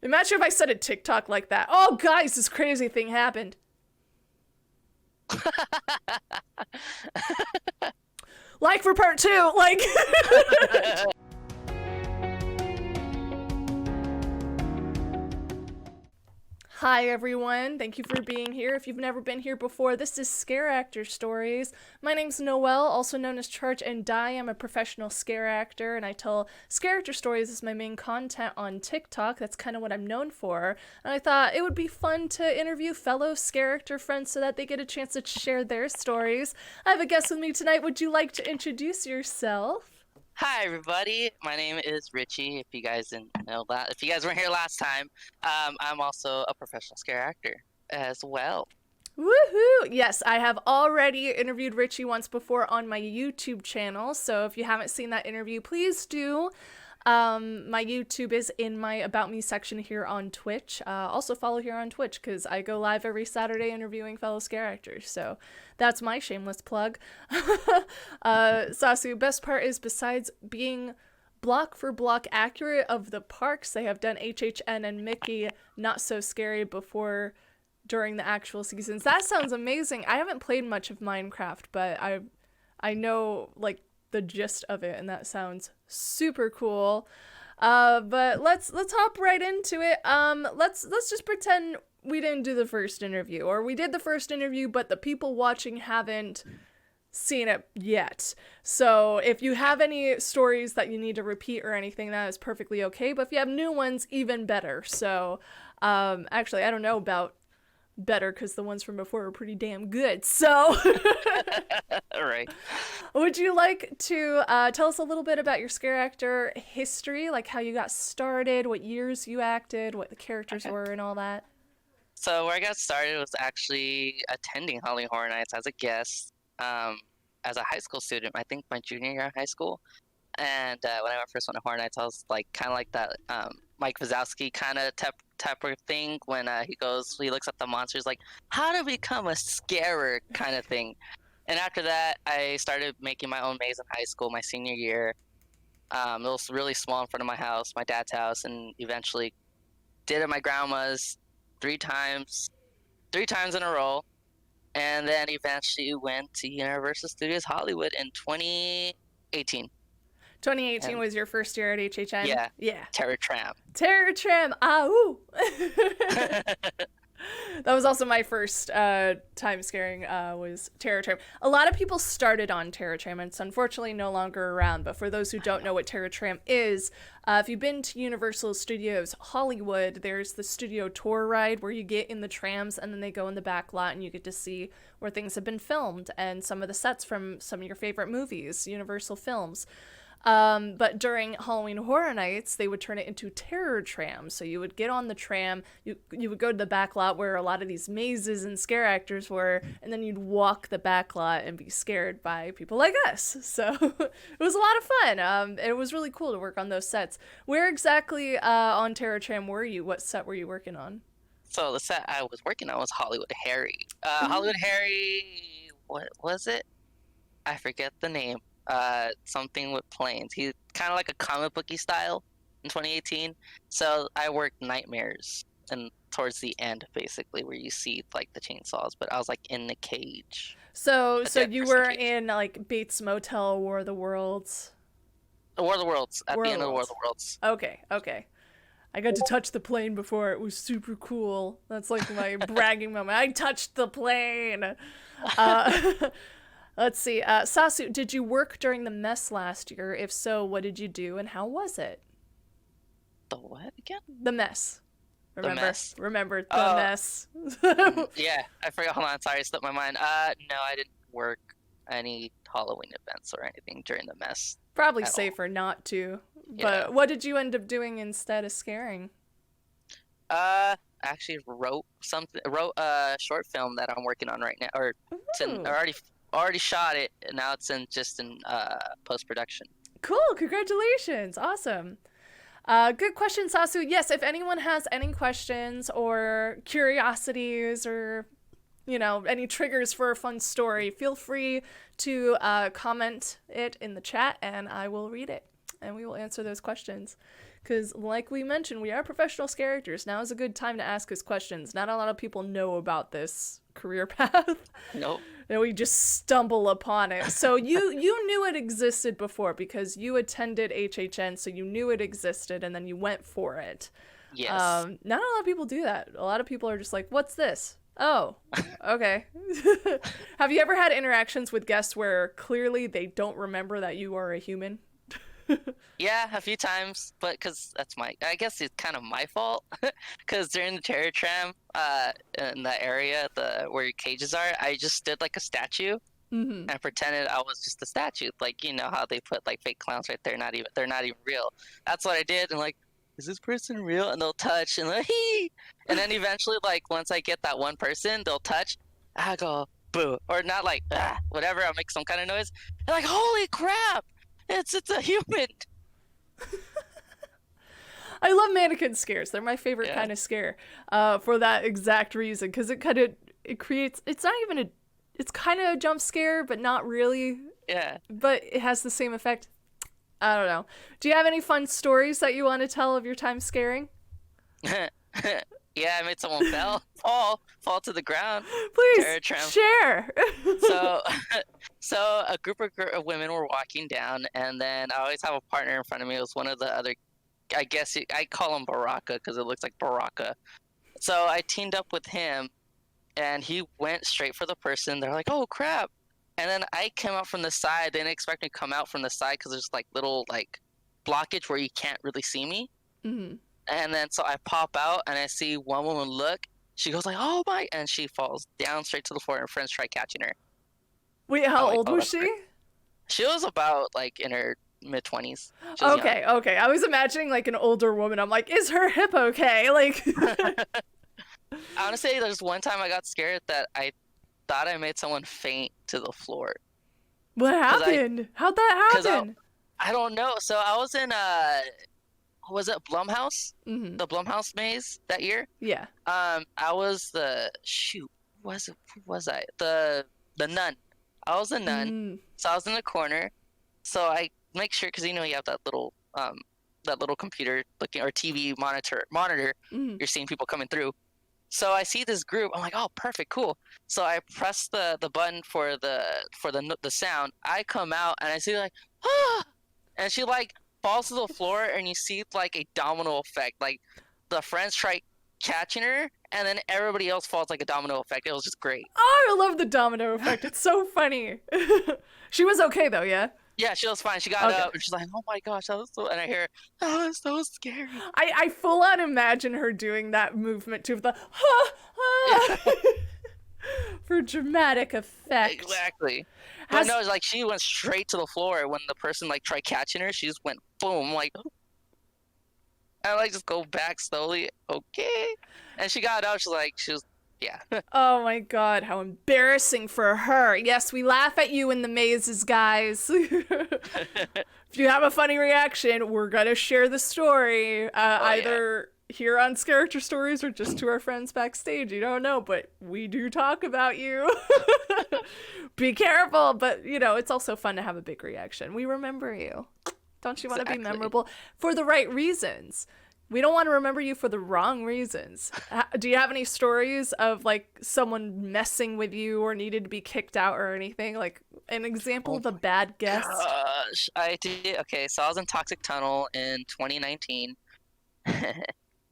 Imagine if I said a TikTok like that. Oh, guys, this crazy thing happened. Like for part 2, like. Hi everyone, thank you for being here. If you've never been here before, this is Scareactor Stories. My name's Noelle, also known as Charge and Die. I'm a professional scare actor, and I tell Scareactor Stories as my main content on TikTok. That's kind of what I'm known for. And I thought it would be fun to interview fellow Scareactor friends so that they get a chance to share their stories. I have a guest with me tonight. Would you like to introduce yourself? Hi everybody, my name is Richie. If you guys didn't know that, if you guys weren't here last time, I'm also a professional scare actor as well. Woohoo! Yes, I have already interviewed Richie once before on my YouTube channel, so if you haven't seen that interview, please do. My YouTube is in my About Me section here on Twitch. Also follow here on Twitch because I go live every Saturday interviewing fellow scare actors. So that's my shameless plug. Sasu, best part is besides being block for block accurate of the parks, they have done HHN and Mickey Not So Scary before during the actual seasons. That sounds amazing. I haven't played much of Minecraft, but I know like the gist of it, and that sounds super cool. But let's hop right into it. Let's just pretend we didn't do the first interview, or we did the first interview but the people watching haven't seen it yet. So if you have any stories that you need to repeat or anything, that is perfectly okay, but if you have new ones, even better. So actually I don't know about better because the ones from before were pretty damn good. So All right. would you like to tell us a little bit about your scare actor history, like how you got started, what years you acted, what the characters were, and all that? So where I got started was actually attending Halloween Horror Nights as a guest, as a high school student. I think my junior year in high school. And when I went first went to Horror Nights, I was like kind of like that Mike Wazowski kind of type thing when he looks at the monsters like, how to become a scarer kind of thing. And after that, I started making my own maze in high school my senior year. It was really small in front of my house, my dad's house, and eventually did it at my grandma's three times in a row. And then eventually went to Universal Studios Hollywood in 2018. 2018 and was your first year at HHN? Yeah. Yeah. Terror Tram. Terror Tram. Ah, ooh. That was also my first time scaring was Terror Tram. A lot of people started on Terror Tram, and it's unfortunately no longer around. But for those who don't know what Terror Tram is, if you've been to Universal Studios Hollywood, there's the studio tour ride where you get in the trams and then they go in the back lot and you get to see where things have been filmed and some of the sets from some of your favorite movies, Universal films. But during Halloween Horror Nights, they would turn it into Terror Tram. So you would get on the tram, you would go to the back lot where a lot of these mazes and scare actors were, and then you'd walk the back lot and be scared by people like us. So it was a lot of fun. It was really cool to work on those sets. Where exactly on Terror Tram were you? What set were you working on? So the set I was working on was Hollywood Harry. Hollywood Harry, what was it? I forget the name. Something with planes. He's kind of like a comic booky style in 2018. So I worked Nightmares and towards the end, basically, where you see like the chainsaws. But I was like in the cage. So you were in like Bates Motel, War of the Worlds. The War of the Worlds at the end of the War of the Worlds. Okay. I got to touch the plane before. It was super cool. That's like my bragging moment. I touched the plane. Let's see. Sasu, did you work during the mess last year? If so, what did you do and how was it? The what again? The mess. Remember? The mess. Remember the mess. Yeah, I forgot. Hold on. Sorry, it slipped my mind. No, I didn't work any Halloween events or anything during the mess. Probably safer not to. But what did you end up doing instead of scaring? Actually wrote a short film that I'm working on right now, or already shot it, and now it's in post-production. Cool, congratulations, awesome. Good question, Sasu. Yes, if anyone has any questions or curiosities or, any triggers for a fun story, feel free to comment it in the chat and I will read it and we will answer those questions. Because, like we mentioned, we are professional scare actors. Now is a good time to ask us questions. Not a lot of people know about this career path. Nope. And we just stumble upon it. So you knew it existed before because you attended HHN, so you knew it existed, and then you went for it. Yes. Not a lot of people do that. A lot of people are just like, "What's this?" Oh, okay. Have you ever had interactions with guests where clearly they don't remember that you are a human? Yeah, a few times, but because I guess it's kind of my fault. Because during the terror tram, in the area, where your cages are, I just did like a statue Mm-hmm. and pretended I was just a statue. Like, you know how they put like fake clowns right there, they're not even real. That's what I did, and like, is this person real? And they'll touch, and like, hee! And then eventually, like, once I get that one person, they'll touch, I go, boo. Or not like, ah, whatever, I'll make some kind of noise. And like, holy crap! It's a human! I love mannequin scares. They're my favorite Yeah. kind of scare, for that exact reason. Because it creates. It's not even a. It's kind of a jump scare, but not really. Yeah. But it has the same effect. I don't know. Do you have any fun stories that you want to tell of your time scaring? Yeah, I made someone fall to the ground. Terror Please tram. share. So, so a group of women were walking down, and then I always have a partner in front of me. It was one of the other, I guess I call him Baraka because it looks like Baraka. So I teamed up with him, and he went straight for the person. They're like, "Oh crap!" And then I came out from the side. They didn't expect me to come out from the side because there's like little like blockage where you can't really see me. Mhm. And then so I pop out and I see one woman look. She goes like, "Oh my!" and she falls down straight to the floor. And her friends try catching her. Wait, I'm how like, old "Oh, was that's she? great." She was about like in her mid-20s. She was Okay, okay. I was imagining like an older woman. I'm like, is her hip okay? Like, young. Honestly, there's one time I got scared that I thought I made someone faint to the floor. what Cause happened? How'd that cause happen? I don't know. So I was in was it Blumhouse? Mm-hmm. The Blumhouse maze that year. Yeah. I was the shoot. Who was I? The nun. I was a nun. Mm. So I was in the corner. So I make sure because you know you have that little computer looking or TV monitor. Mm. You're seeing people coming through. So I see this group. I'm like, oh, perfect, cool. So I press the button for the sound. I come out and I see like, ah, and she like falls to the floor, and you see like a domino effect. Like the friends try catching her, and then everybody else falls like a domino effect. It was just great. Oh, I love the domino effect. It's so funny. She was okay though, yeah. Yeah, she was fine. She got Okay. up and she's like, "Oh my gosh, that was so," and I hear, "That was so scary." I full on imagine her doing that movement too, the ha ha, for dramatic effect. Exactly. But no, it's like she went straight to the floor when the person like tried catching her. She just went boom, like, I like just go back slowly. Okay, and she got up. She was, yeah. Oh my god, how embarrassing for her. Yes, we laugh at you in the mazes, guys. If you have a funny reaction, we're gonna share the story, either here on Scareactor Stories or just to our friends backstage. You don't know, but we do talk about you. Be careful, but you know, it's also fun to have a big reaction. We remember you. Don't you want to be memorable for the right reasons? We don't want to remember you for the wrong reasons. Do you have any stories of like someone messing with you or needed to be kicked out or anything? Like an example of a bad guest? Gosh, I did. Okay, so I was in Toxic Tunnel in 2019.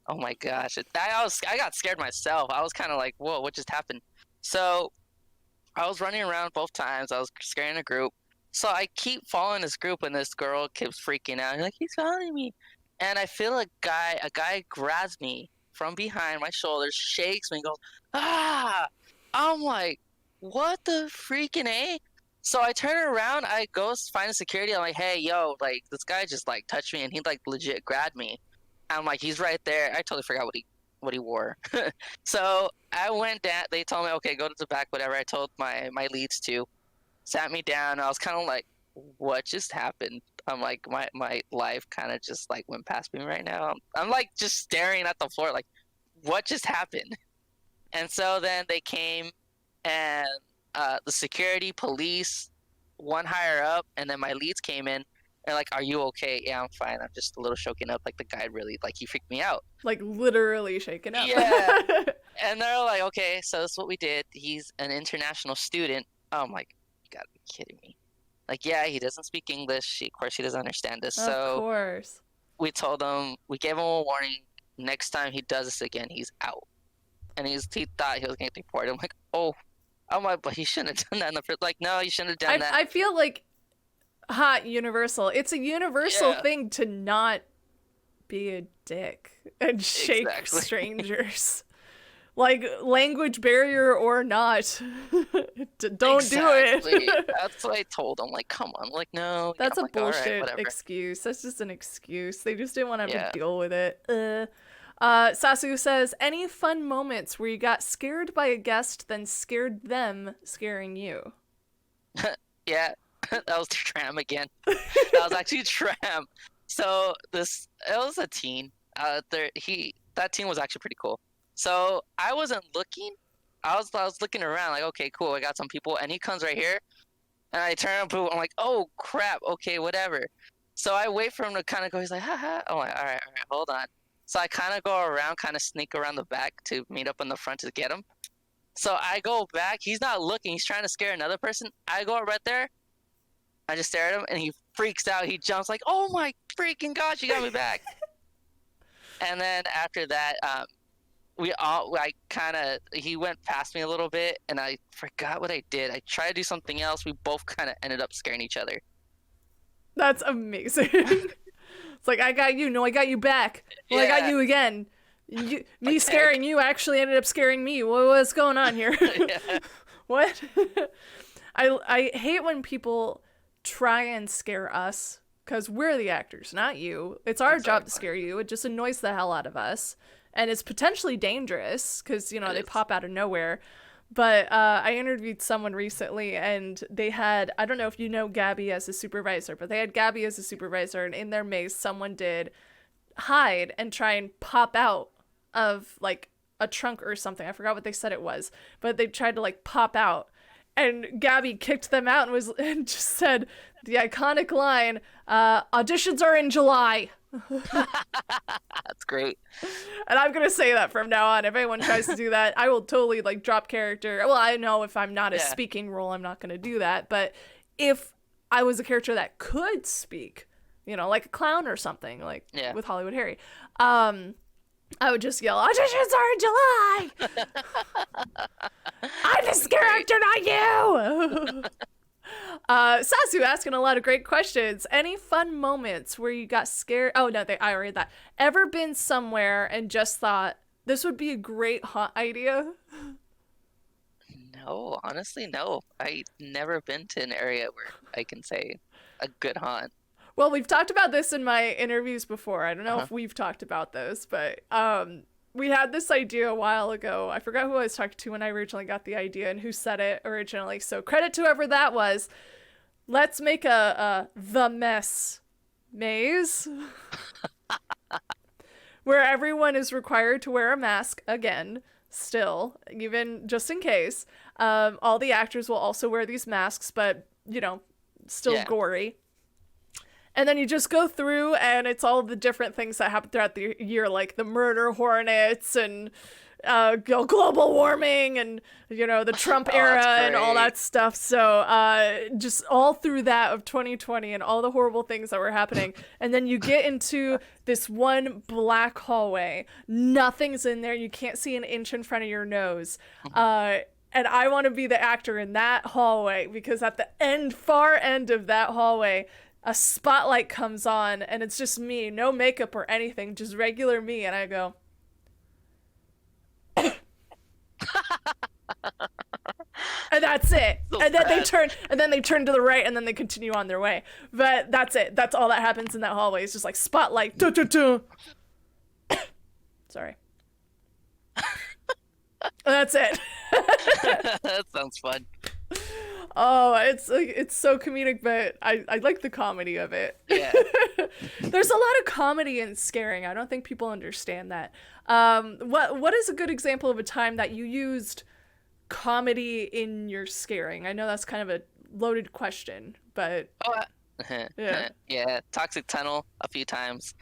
Oh my gosh, I got scared myself. I was kind of like, whoa, what just happened? So I was running around both times. I was scaring a group. So I keep following this group, and this girl keeps freaking out. Like, he's following me. And I feel a guy grabs me from behind my shoulders, shakes me, and goes, ah! I'm like, what the freaking A? So I turn around, I go find a security. I'm like, hey, yo, like, this guy just, like, touched me, and he, like, legit grabbed me. I'm like, he's right there. I totally forgot what he wore. So I went down. They told me, okay, go to the back, whatever. I told my leads to. Sat me down. I was kind of like, what just happened? I'm like, my life kind of just like went past me right now. I'm like just staring at the floor, like, what just happened? And so then they came, and the security, police, one higher up, and then my leads came in, And like, are you okay? Yeah, I'm fine. I'm just a little shaken up. Like the guy really, like he freaked me out. Like literally shaken up. Yeah. And they're like, okay, so that's what we did. He's an international student. I'm like, you gotta be kidding me. Like, yeah, he doesn't speak English. Of course, he doesn't understand this. Of So course. we told him, we gave him a warning. Next time he does this again, he's out. And he thought he was going to get deported. I'm like, oh. I'm like, but he shouldn't have done that in the first. Like, no, he shouldn't have done that. I feel like universal. It's a universal thing to not be a dick and shake strangers. Like, language barrier or not, don't do it. That's what I told him. Like, come on. Like, no. That's a bullshit excuse. That's just an excuse. They just didn't want to have to deal with it. Sasu says, any fun moments where you got scared by a guest, then scared them scaring you? Yeah, that was the tram again. That was actually tram. So it was a teen. That teen was actually pretty cool. So I wasn't looking. I was looking around like, okay, cool. I got some people, and he comes right here, and I turn up. I'm like, oh crap. Okay, whatever. So I wait for him to kind of go. He's like, haha. I'm like, all right, hold on. So I kind of go around, kind of sneak around the back to meet up in the front to get him. So I go back. He's not looking. He's trying to scare another person. I go right there. I just stare at him, and he freaks out. He jumps like, oh my freaking gosh, you got me back. And then after that, he went past me a little bit, and I forgot what I did. I tried to do something else. We both kind of ended up scaring each other. That's amazing. It's like, I got you. No, I got you back. Well, I got you again. Me scaring you actually ended up scaring me. What's going on here? What? I hate when people try and scare us, because we're the actors, not you. It's our job to scare you. It just annoys the hell out of us. And it's potentially dangerous because, they pop out of nowhere. But I interviewed someone recently, and they had, I don't know if you know Gabby as a supervisor, but they had Gabby as a supervisor, and in their maze, someone did hide and try and pop out of, like, a trunk or something. I forgot what they said it was, but they tried to, like, pop out. And Gabby kicked them out and just said the iconic line, auditions are in July. That's great. And I'm going to say that from now on. If anyone tries to do that, I will totally, like, drop character. Well, I know if I'm not a speaking role, I'm not going to do that. But if I was a character that could speak, like a clown or something, like with Hollywood Harry, I would just yell, auditions are in July! I'm the Scareactor, not you! Sasu asking a lot of great questions. Any fun moments where you got scared? Oh, no, I read that. Ever been somewhere and just thought, this would be a great haunt idea? No, honestly, no. I've never been to an area where I can say a good haunt. Well, we've talked about this in my interviews before. I don't know if we've talked about this, but we had this idea a while ago. I forgot who I was talking to when I originally got the idea and who said it originally. So credit to whoever that was. Let's make a The Mess maze where everyone is required to wear a mask again, still, even just in case. All the actors will also wear these masks, but, still gory. And then you just go through, and it's all the different things that happen throughout the year, like the murder hornets and global warming and, the Trump era and all that stuff. So just all through that of 2020 and all the horrible things that were happening. And then you get into this one black hallway. Nothing's in there. You can't see an inch in front of your nose. And I want to be the actor in that hallway, because at the far end of that hallway, a spotlight comes on, and it's just me, no makeup or anything, just regular me, and I go, and that's it. And then they turn to the right, and then they continue on their way. But that's it. That's all that happens in that hallway. It's just like spotlight. Sorry. That's it. That sounds fun. Oh, it's so comedic, but I like the comedy of it. Yeah. There's a lot of comedy in scaring. I don't think people understand that. What is a good example of a time that you used comedy in your scaring? I know that's kind of a loaded question, but Yeah. Yeah, Toxic Tunnel a few times.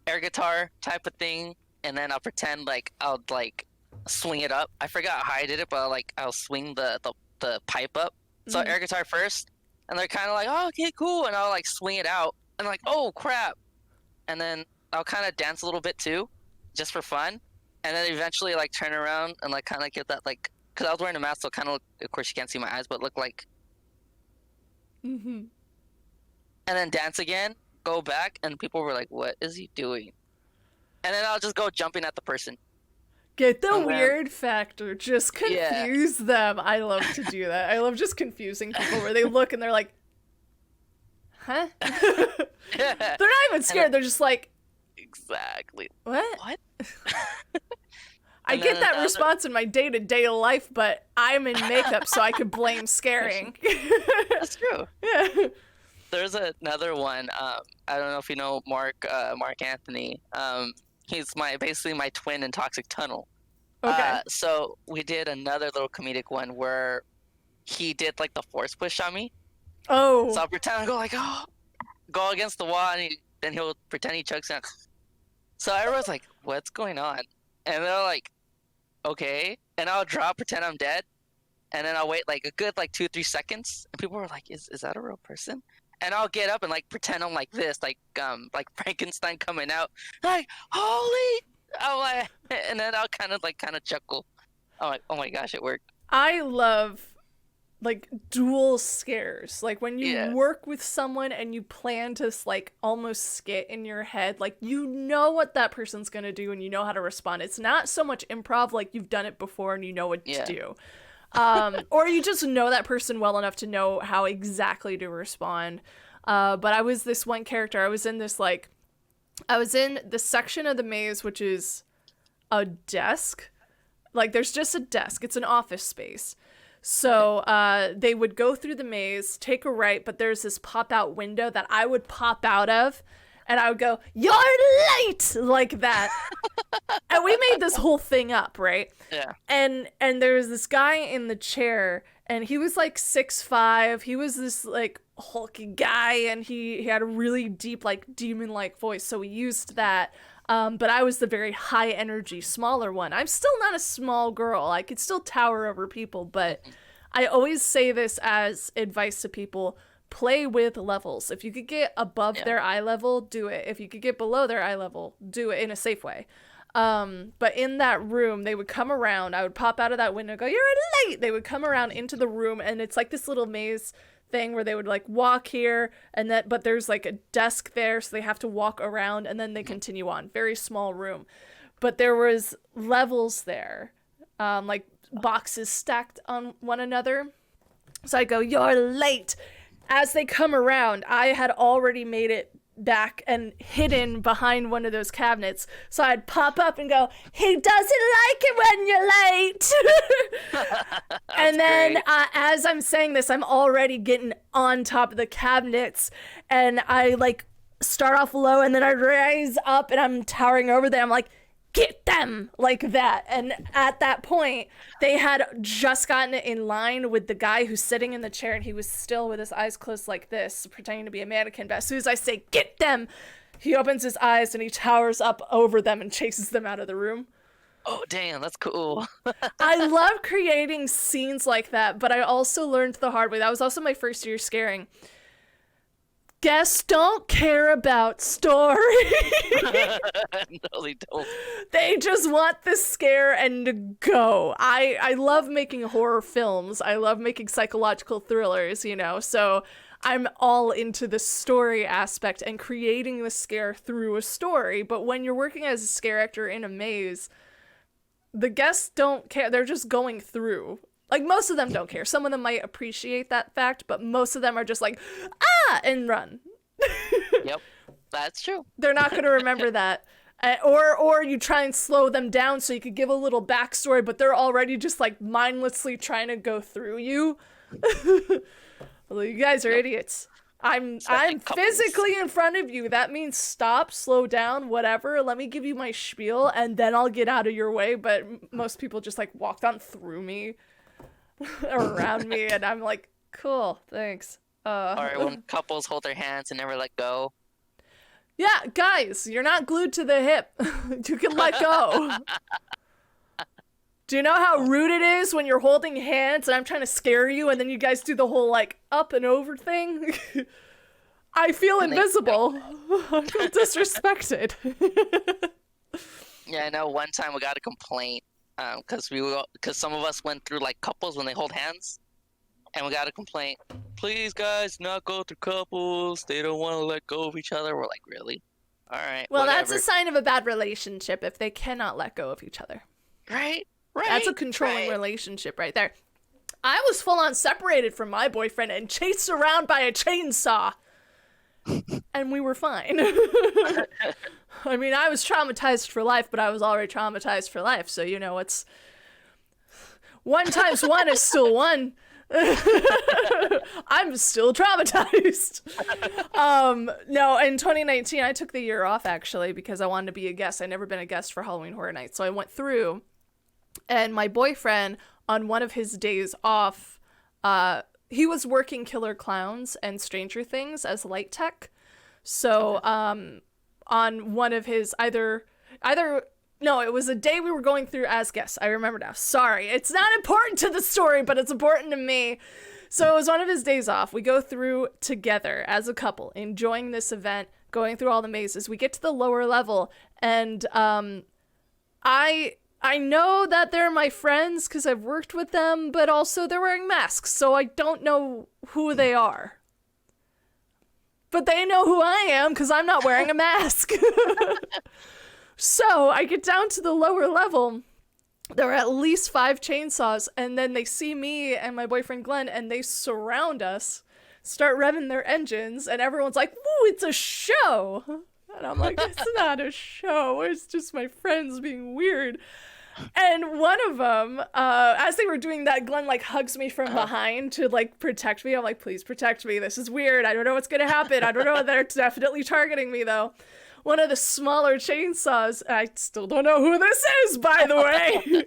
Air guitar type of thing, and then I'll pretend like I'll like swing it up. I forgot how I did it, but like I'll swing the pipe up. So Mhm. air guitar first, and they're kind of like, oh, okay, cool, and I'll like swing it out, and like, oh crap, and then I'll kind of dance a little bit too, just for fun, and then eventually like turn around and like kind of get that like, cause I was wearing a mask, so kind of, of course you can't see my eyes, but look like, Mhm. and then dance again, go back, and people were like, what is he doing? And then I'll just go jumping at the person. Get the And then, weird factor. Just yeah. confuse them. I love to do that. I love just confusing people where they look and they're like, huh? They're not even scared. They're just like, Exactly. what? What? I And get then that another, response in my day-to-day life, but I'm in makeup, so I could blame scaring. that's true. Yeah. There's another one. I don't know if you know Mark Anthony. He's basically my twin in Toxic Tunnel. Okay. So we did another little comedic one where he did like the force push on me. So Oh. I'll pretend I go like, oh, go against the wall, and then he'll pretend he chokes out. So everyone's like, what's going on? And they're like, okay. And I'll drop, pretend I'm dead, and then I'll wait like a good like 2 3 seconds, and people are like, is that a real person? And I'll get up and like pretend I'm like this, like Frankenstein coming out, like holy, oh my, and then I'll kind of chuckle. I'm like, oh my gosh, it worked. I love like dual scares. Like when you Yeah, work with someone and you plan to like almost skit in your head, like you know what that person's going to do and you know how to respond. It's not so much improv, like you've done it before and you know what to yeah, do. Or you just know that person well enough to know how exactly to respond. But I was this one character. I was in the section of the maze, which is a desk. Like there's just a desk. It's an office space. So they would go through the maze, take a right, but there's this pop-out window that I would pop out of, and I would go, "You're late!" like that. And we made this whole thing up, right? yeah. And there was this guy in the chair, and he was like 6'5". He was this like hulky guy, and he had a really deep, like demon-like voice. So we used that. But I was the very high energy, smaller one. I'm still not a small girl. I could still tower over people, but I always say this as advice to people: play with levels. If you could get above Yeah. their eye level, do it. If you could get below their eye level, do it in a safe way. But in that room, they would come around. I would pop out of that window, go, "You're late." They would come around into the room, and it's like this little maze thing where they would like walk here and that, but there's like a desk there, so they have to walk around and then they continue on. Very small room, but there was levels there, like boxes stacked on one another. So I go, "You're late." As they come around, I had already made it back and hidden behind one of those cabinets. So I'd pop up and go, "He doesn't like it when you're late." And then as I'm saying this, I'm already getting on top of the cabinets, and I like start off low and then I rise up and I'm towering over them. I'm like, "Get them," like that. And at that point, they had just gotten in line with the guy who's sitting in the chair, and he was still with his eyes closed like this, pretending to be a mannequin. But as soon as I say, "Get them," he opens his eyes and he towers up over them and chases them out of the room. Oh damn, that's cool. I love creating scenes like that, but I also learned the hard way. That was also my first year scaring. Guests don't care about story. No, they don't. They just want the scare and to go. I love making horror films. I love making psychological thrillers, you know, so I'm all into the story aspect and creating the scare through a story. But when you're working as a scare actor in a maze, the guests don't care. They're just going through. Like, most of them don't care. Some of them might appreciate that fact, but most of them are just like, "Ah," and run. Yep, that's true. They're not going to remember that. Or you try and slow them down so you could give a little backstory, but they're already just like mindlessly trying to go through you. Well, you guys are idiots. I'm physically in front of you. That means stop, slow down, whatever. Let me give you my spiel, and then I'll get out of your way. But most people just like walked on through me, or around me, and I'm like, "Cool, thanks." Or when couples hold their hands and never let go. Yeah, guys, you're not glued to the hip. You can let go. Do you know how rude it is when you're holding hands and I'm trying to scare you and then you guys do the whole, like, up and over thing? I feel invisible. I feel disrespected. Yeah, I know one time we got a complaint because some of us went through, like, couples when they hold hands. And we got a complaint. Please, guys, not go through couples. They don't want to let go of each other. We're like, really? All right. Well, whatever. that's a sign of a bad relationship if they cannot let go of each other. Right? That's a controlling relationship right there. I was full on separated from my boyfriend and chased around by a chainsaw. And we were fine. I mean, I was traumatized for life, but I was already traumatized for life. So, you know, it's 1 times 1 is still 1. I'm still traumatized. No, in 2019, I took the year off, actually, because I wanted to be a guest. I'd never been a guest for Halloween Horror Nights. So I went through, and my boyfriend, on one of his days off, he was working Killer Clowns and Stranger Things as light tech. So on one of his no, it was a day we were going through as guests. I remember now. Sorry. It's not important to the story, but it's important to me. So it was one of his days off. We go through together as a couple, enjoying this event, going through all the mazes. We get to the lower level, and I know that they're my friends because I've worked with them, but also they're wearing masks, so I don't know who they are. But they know who I am because I'm not wearing a mask. So I get down to the lower level. There are at least 5 chainsaws, and then they see me and my boyfriend Glenn, and they surround us, start revving their engines, and everyone's like, "Woo, it's a show!" And I'm like, "It's not a show. It's just my friends being weird." And one of them, as they were doing that, Glenn, like, hugs me from behind to, like, protect me. I'm like, "Please protect me. This is weird. I don't know what's gonna happen. I don't know. They're definitely targeting me, though." One of the smaller chainsaws, I still don't know who this is, by the way,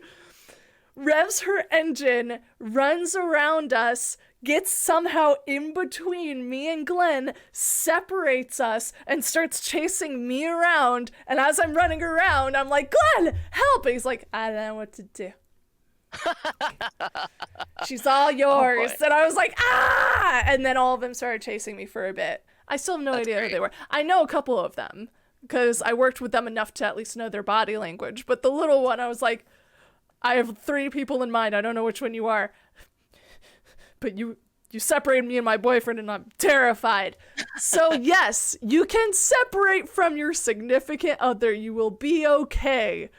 revs her engine, runs around us, gets somehow in between me and Glenn, separates us, and starts chasing me around. And as I'm running around, I'm like, "Glenn, help!" And he's like, "I don't know what to do." "She's all yours." And I was like, "Ah!" And then all of them started chasing me for a bit. I still have no idea who they were. I know a couple of them because I worked with them enough to at least know their body language. But the little one, I was like, "I have 3 people in mind. I don't know which one you are. But you separated me and my boyfriend, and I'm terrified." So yes, you can separate from your significant other. You will be okay.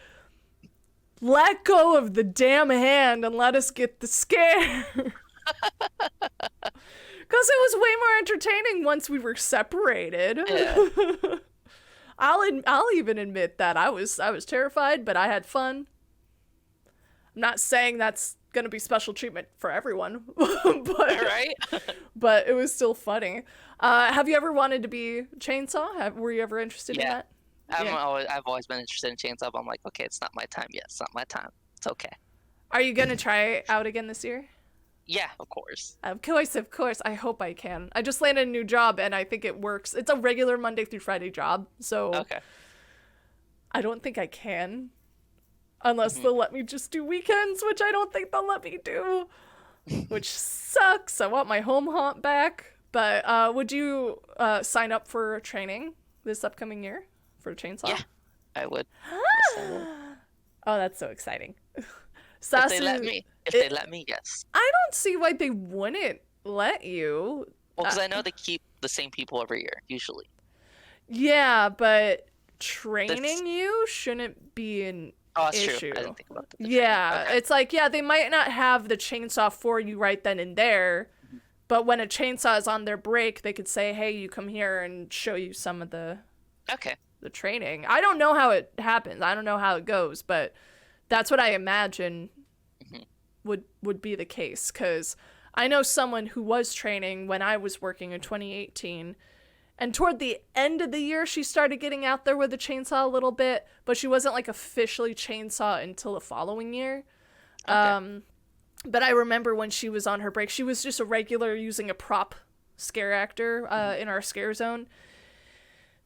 Let go of the damn hand and let us get the scare. Because it was way more entertaining once we were separated. Yeah. I'll even admit that I was terrified, but I had fun. I'm not saying that's gonna be special treatment for everyone, but right? But it was still funny. Have you ever wanted to be Chainsaw? Were you ever interested in that? I've always been interested in Chainsaw, but I'm like, okay, it's not my time yet. It's not my time. It's okay. Are you gonna try it out again this year? Yeah, of course. Of course. I hope I can. I just landed a new job, and I think it works. It's a regular Monday through Friday job, so okay. I don't think I can. Unless they'll let me just do weekends, which I don't think they'll let me do. Which sucks. I want my home haunt back. But would you sign up for training this upcoming year for Chainsaw? Yeah, I would. Oh, that's so exciting. If they let me, yes. I don't see why they wouldn't let you. Well, because I know they keep the same people every year, usually. Yeah, but training you shouldn't be an that's issue. True. I didn't think about that. Yeah, okay. It's like, yeah, they might not have the chainsaw for you right then and there, but when a chainsaw is on their break, they could say, "Hey, you come here," and show you some of the training. I don't know how it happens. I don't know how it goes, but that's what I imagine would be the case, because I know someone who was training when I was working in 2018, and toward the end of the year, she started getting out there with the chainsaw a little bit, but she wasn't like officially chainsaw until the following year. Okay. But I remember when she was on her break, she was just a regular using a prop Scareactor in our scare zone.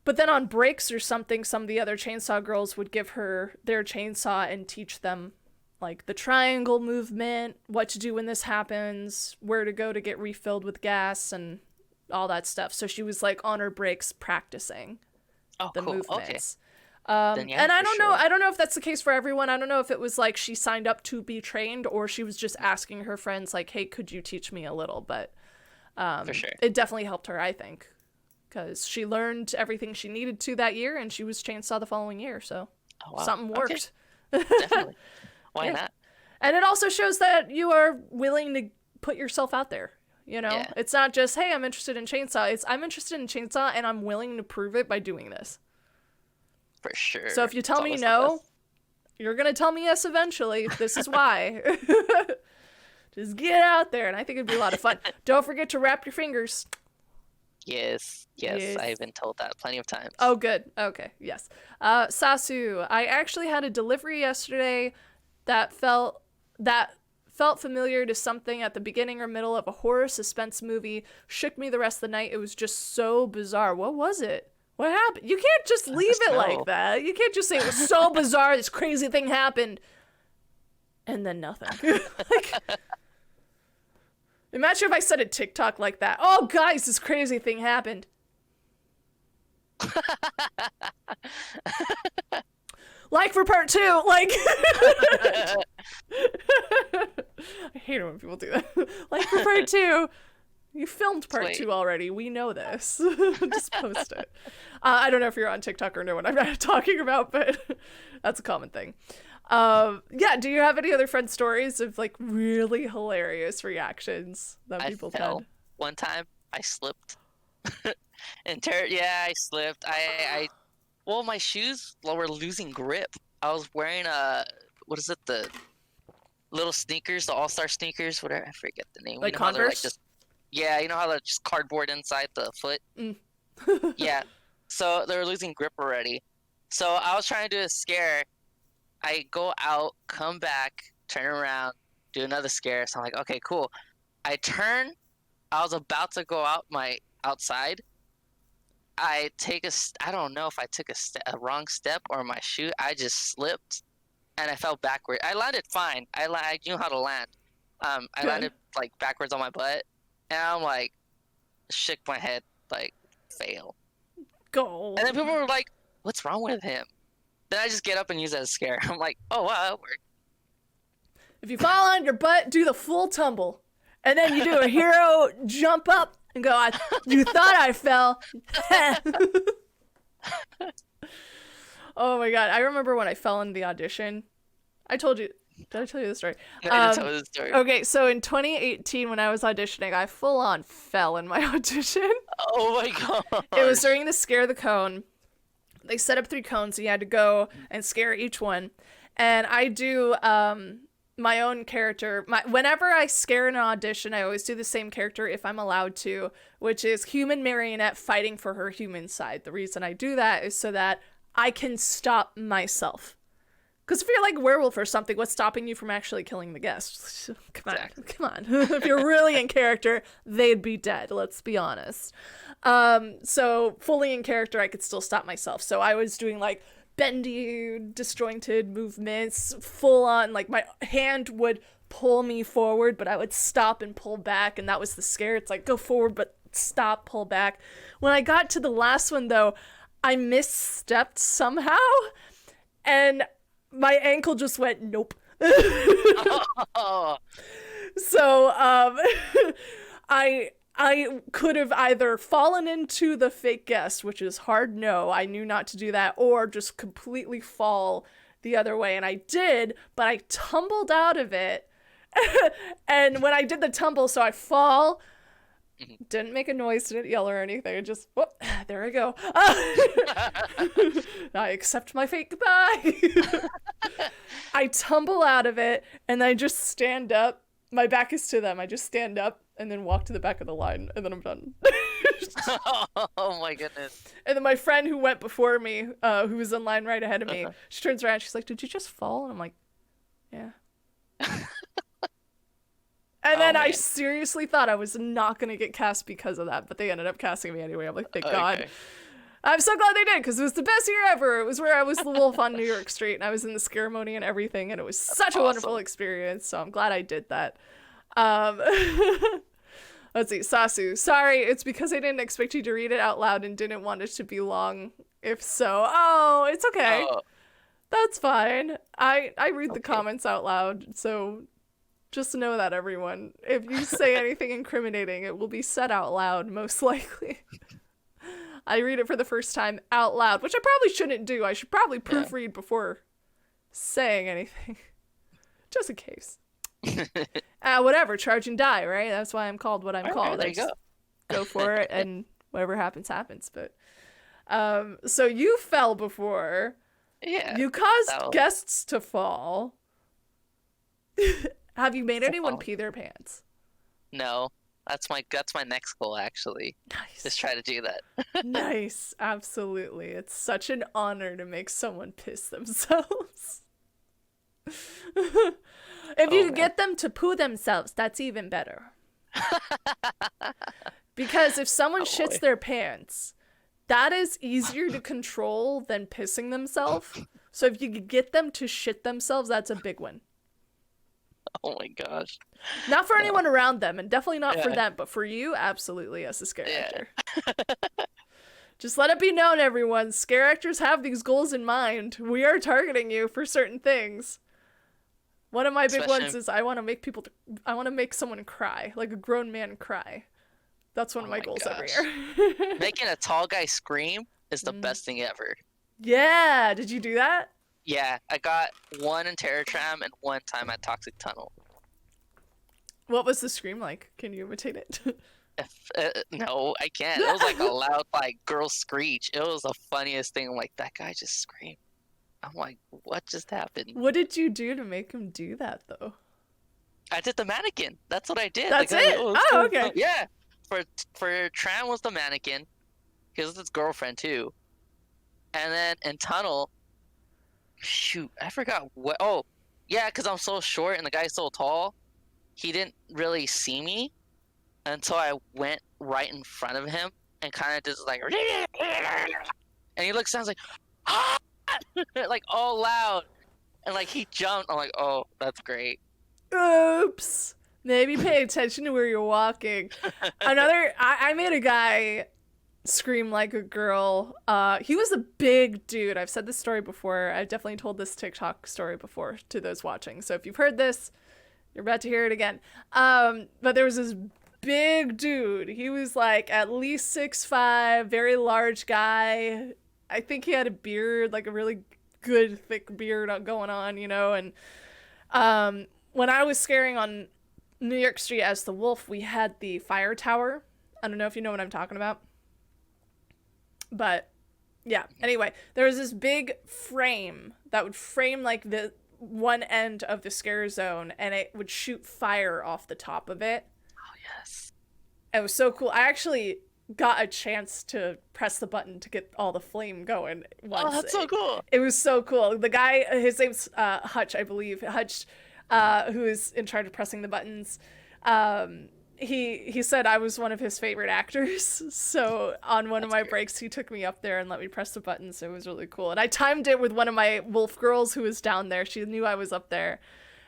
But then on breaks or something, some of the other chainsaw girls would give her their chainsaw and teach them like the triangle movement, what to do when this happens, where to go to get refilled with gas, and all that stuff. So she was like on her breaks practicing the cool. movements. Okay. Then, yeah, and I for don't know if that's the case for everyone. I don't know if it was like she signed up to be trained or she was just asking her friends like, hey, could you teach me a little? But for sure. It definitely helped her, I think, because she learned everything she needed to that year and she was chainsaw the following year. So something worked. Okay. Definitely. Why not? And it also shows that you are willing to put yourself out there. You know, it's not just, hey, I'm interested in chainsaw. It's I'm interested in chainsaw and I'm willing to prove it by doing this. For sure. So if you tell me no, you're going to tell me yes eventually. This is why. Just get out there. And I think it'd be a lot of fun. Don't forget to wrap your fingers. Yes. I've been told that plenty of times. Oh, good. Okay. Yes. Sasu, I actually had a delivery yesterday that felt familiar to something at the beginning or middle of a horror suspense movie. Shook me the rest of the night. It was just so bizarre. What was it? What happened? You can't just leave it like that. You can't just say it was so bizarre, this crazy thing happened, and then nothing. Like, imagine if I said a TikTok like that. Oh, guys, this crazy thing happened. Like for part 2. Like, I hate it when people do that. Like for part 2. You filmed part 2 already. We know this. Just post it. I don't know if you're on TikTok or know what I'm talking about, but that's a common thing. Yeah, do you have any other fun stories of like really hilarious reactions that people had? One time I slipped. I slipped. Well, my shoes were losing grip. I was wearing the little sneakers, the All-Star sneakers, whatever. I forget the name. Like Converse? You know how they're just cardboard inside the foot? Mm. Yeah. So they were losing grip already. So I was trying to do a scare. I go out, come back, turn around, do another scare. So I'm like, okay, cool. I turn. I was about to go outside. I don't know if I took a wrong step or my shoe. I just slipped and I fell backward. I landed fine. I knew how to land. I landed like backwards on my butt. And I'm like, shook my head, like, fail. Go. And then people were like, what's wrong with him? Then I just get up and use it as a scare. I'm like, oh, wow, that worked. If you fall on your butt, do the full tumble. And then you do a hero jump up and go, you thought I fell. Oh, my God. I remember when I fell in the audition. Did I tell you the story? No, I didn't tell you the story. Okay, so in 2018, when I was auditioning, I full on fell in my audition. Oh my god! It was during the Scare the Cone. They set up 3 cones, and you had to go and scare each one. And I do my own character. Whenever I scare in an audition, I always do the same character if I'm allowed to, which is human marionette fighting for her human side. The reason I do that is so that I can stop myself. Because if you're like a werewolf or something, what's stopping you from actually killing the guest? Come on. If you're really in character, they'd be dead. Let's be honest. So fully in character, I could still stop myself. So I was doing like bendy, disjointed movements, full on. Like my hand would pull me forward, but I would stop and pull back. And that was the scare. It's like go forward, but stop, pull back. When I got to the last one, though, I misstepped somehow. And my ankle just went, nope. Oh. So, I could have either fallen into the fake guest, which is hard no, I knew not to do that, or just completely fall the other way. And I did, but I tumbled out of it. And when I did the tumble, so I fall, didn't make a noise, didn't yell or anything. Just, whoop, there I go. I accept my fate. Goodbye. I tumble out of it, and I just stand up. My back is to them. I just stand up and then walk to the back of the line, and then I'm done. Oh my goodness. And then my friend who went before me, who was in line right ahead of me, she turns around, she's like, did you just fall? And I'm like, yeah. And then I seriously thought I was not going to get cast because of that, but they ended up casting me anyway. I'm like, thank God. I'm so glad they did, because it was the best year ever. It was where I was the wolf on New York Street, and I was in the ceremony and everything, and it was such a wonderful experience, so I'm glad I did that. Let's see, Sasu. Sorry, it's because I didn't expect you to read it out loud and didn't want it to be long. If so, oh, it's okay. That's fine. I read the comments out loud, so just know that, everyone. If you say anything incriminating, it will be said out loud, most likely. I read it for the first time out loud, which I probably shouldn't do. I should probably proofread before saying anything. Just in case. Whatever, charge and die, right? That's why I'm called what I'm called. There you go. Go for it, and whatever happens, happens. But so you fell before. Yeah. You caused guests to fall. Have you made anyone pee their pants? No. That's my next goal, actually. Nice. Just try to do that. Nice. Absolutely. It's such an honor to make someone piss themselves. If you get them to poo themselves, that's even better. Because if someone shits their pants, that is easier to control than pissing themselves. So if you could get them to shit themselves, that's a big one. Oh my gosh. Not for anyone around them, and definitely not for them, but for you, absolutely, as a scare actor. Just let it be known, everyone. Scare actors have these goals in mind. We are targeting you for certain things. One of my big ones is I want to make someone cry, like a grown man cry. That's one of my goals every year. Making a tall guy scream is the best thing ever. Yeah, did you do that? Yeah, I got one in Terror Tram and one time at Toxic Tunnel. What was the scream like? Can you imitate it? No, I can't. It was like a loud, like, girl screech. It was the funniest thing. I'm like, that guy just screamed. I'm like, what just happened? What did you do to make him do that, though? I did the mannequin. That's what I did. That's it? Oh, okay. Yeah. For Tram was the mannequin. He was his girlfriend, too. And then in Tunnel, shoot, I forgot what. Oh, yeah, because I'm so short and the guy's so tall. He didn't really see me until I went right in front of him and kind of just like, and he looks, sounds like, ah! Like all loud, and like he jumped. I'm like, oh, that's great. Oops. Maybe pay attention to where you're walking. I made a guy scream like a girl. He was a big dude. I've said this story before. I've definitely told this TikTok story before to those watching. So if you've heard this, you're about to hear it again. But there was this big dude. He was like at least 6'5", very large guy. I think he had a beard, like a really good thick beard going on, you know. And when I was scaring on New York Street as the wolf, we had the fire tower. I don't know if you know what I'm talking about. But yeah, anyway, there was this big frame that would frame like the one end of the scare zone, and it would shoot fire off the top of it. Oh, yes. It was so cool. I actually got a chance to press the button to get all the flame going once. Oh, that's so cool. It was so cool. The guy, his name's Hutch, I believe. Hutch, who is in charge of pressing the buttons. He said I was one of his favorite actors. So on one of my breaks, he took me up there and let me press the buttons. So it was really cool. And I timed it with one of my wolf girls who was down there. She knew I was up there.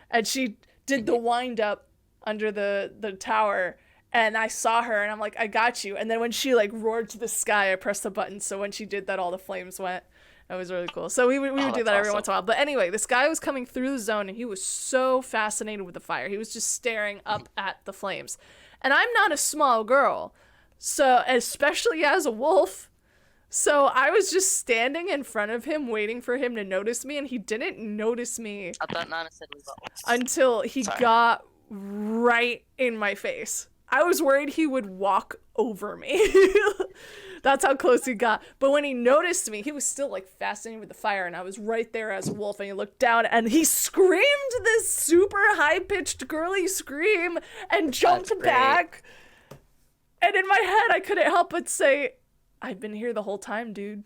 And she did the wind up under the tower. And I saw her and I'm like, I got you. And then when she like roared to the sky, I pressed the button. So when she did that, all the flames went. It was really cool. So we would do that every once in a while. But anyway, this guy was coming through the zone and he was so fascinated with the fire. He was just staring up at the flames. And I'm not a small girl, so especially as a wolf. So I was just standing in front of him waiting for him to notice me, and he didn't notice me until he got right in my face. I was worried he would walk over me. That's how close he got. But when he noticed me, he was still like fascinated with the fire, and I was right there as a wolf, and he looked down and he screamed this super high-pitched girly scream and jumped back. And in my head, I couldn't help but say, I've been here the whole time, dude.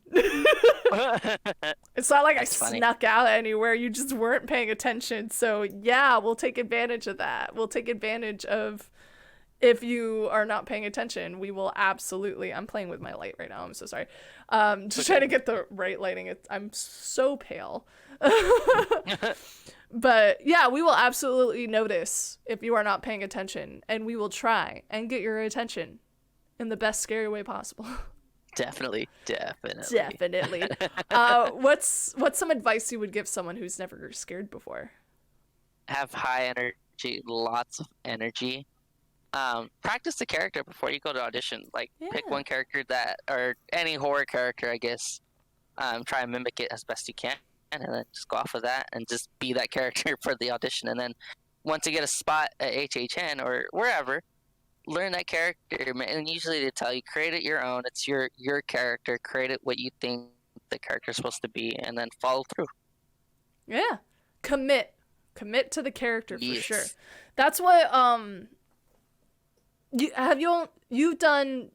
It's not like I funny. snuck out anywhere. You just weren't paying attention. So yeah, we'll take advantage of that. We'll take advantage of if you are not paying attention. We will absolutely. I'm playing with my light right now. I'm so sorry. Just trying to get the right lighting. I'm so pale. But yeah, we will absolutely notice if you are not paying attention, and we will try and get your attention in the best scary way possible. Definitely. What's some advice you would give someone who's never scared before? Have high energy, lots of energy. Practice the character before you go to audition. Like, pick one character or any horror character, I guess. Try and mimic it as best you can, and then just go off of that and just be that character for the audition. And then once you get a spot at HHN or wherever, learn that character. And usually they tell you, create it your own. It's your character. Create it what you think the character's supposed to be, and then follow through. Yeah. Commit to the character for sure. That's what you've done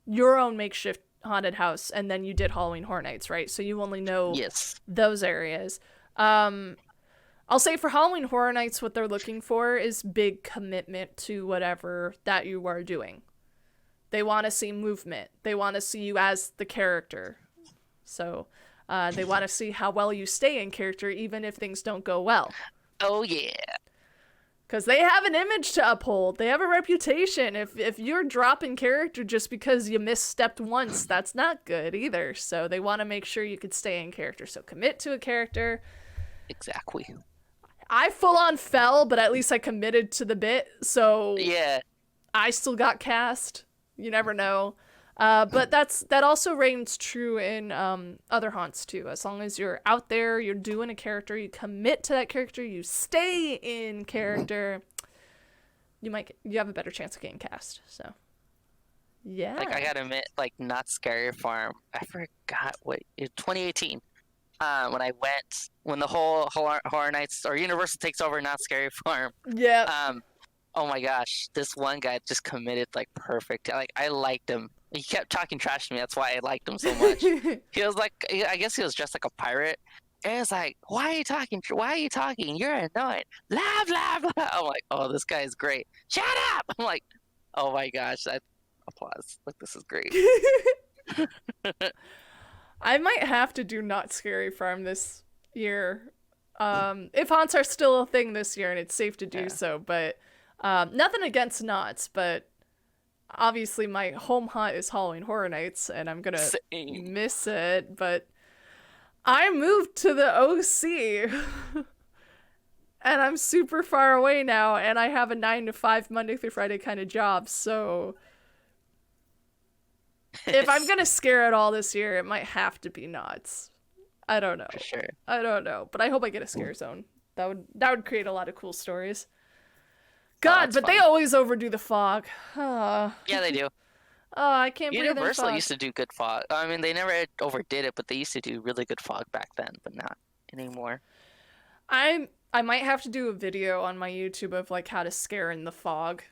your own makeshift haunted house, and then you did Halloween Horror Nights, right? So you only know those areas. I'll say for Halloween Horror Nights, what they're looking for is big commitment to whatever that you are doing. They want to see movement. They want to see you as the character. So they want to see how well you stay in character, even if things don't go well. Oh, yeah. Because they have an image to uphold. They have a reputation. If you're dropping character just because you misstepped once, that's not good either. So they want to make sure you could stay in character. So commit to a character. Exactly. I full on fell, but at least I committed to the bit. So yeah, I still got cast. You never know. But that also reigns true in other haunts too. As long as you're out there, you're doing a character, you commit to that character, you stay in character, you have a better chance of getting cast. So yeah. Like, I gotta admit, like, Not Scary Farm, I forgot what 2018. When the whole Horror Nights or Universal takes over Not Scary Farm. Yeah. Oh my gosh, this one guy just committed like perfect. Like, I liked him. He kept talking trash to me. That's why I liked him so much. He was like, I guess he was dressed like a pirate. And it's like, why are you talking? Why are you talking? You're annoying. Blah, blah, blah. I'm like, oh, this guy is great. Shut up! I'm like, oh my gosh, applause. Like, this is great. I might have to do Not Scary Farm this year. If haunts are still a thing this year and it's safe to do so, but nothing against knots, but obviously my home haunt is Halloween Horror Nights, and I'm gonna miss it, but I moved to the OC and I'm super far away now, and I have a 9 to 5 Monday through Friday kind of job, so if I'm gonna scare it all this year, it might have to be knots. I don't know. For sure. I don't know, but I hope I get a scare zone. That would create a lot of cool stories. God, but fun. They always overdo the fog. Yeah, they do. Oh, I can't breathe in fog. Universal used to do good fog. I mean, they never overdid it, but they used to do really good fog back then, but not anymore. I might have to do a video on my YouTube of like how to scare in the fog.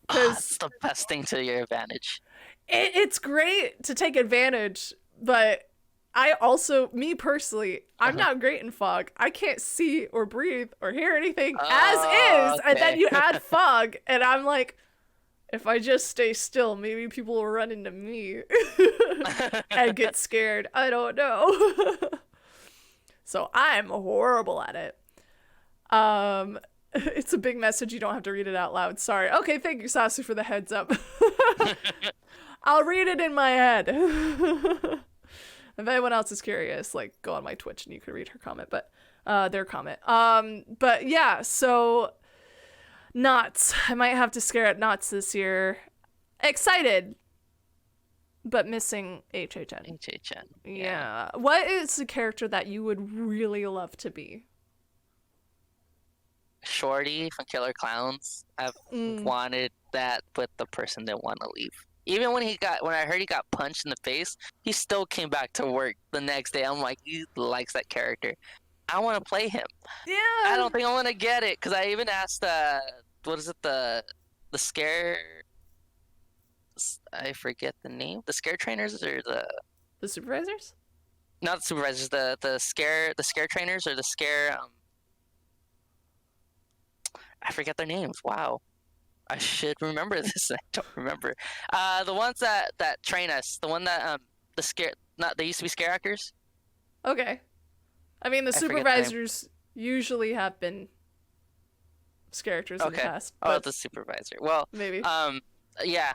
That's the best thing to your advantage. It's great to take advantage, but I also, me personally, I'm not great in fog. I can't see or breathe or hear anything as is, and then you add fog, and I'm like, if I just stay still, maybe people will run into me and get scared. I don't know. So I'm horrible at it. It's a big message. You don't have to read it out loud. Sorry. Okay, thank you, Sasu, for the heads up. I'll read it in my head. If anyone else is curious, like, go on my Twitch and you can read her comment, but their comment. But yeah, so knots. I might have to scare at knots this year. Excited, but missing HHN. HHN. Yeah. What is the character that you would really love to be? Shorty from Killer Clowns. I've wanted that, but the person didn't want to leave. Even when I heard he got punched in the face, he still came back to work the next day. I'm like, he likes that character. I want to play him. Yeah. I don't think I'm gonna get it, because I even asked what is it, the I forget the name. The scare trainers or The supervisors? not the supervisors, the scare trainers or the scare I forget their names. Wow. I should remember this. I don't remember. The ones that train us, the one that the scare not they used to be scare actors. Okay. I mean, the I forget the name. supervisors usually have been characters in the Okay. past, Oh, but the supervisor. Well, maybe. yeah.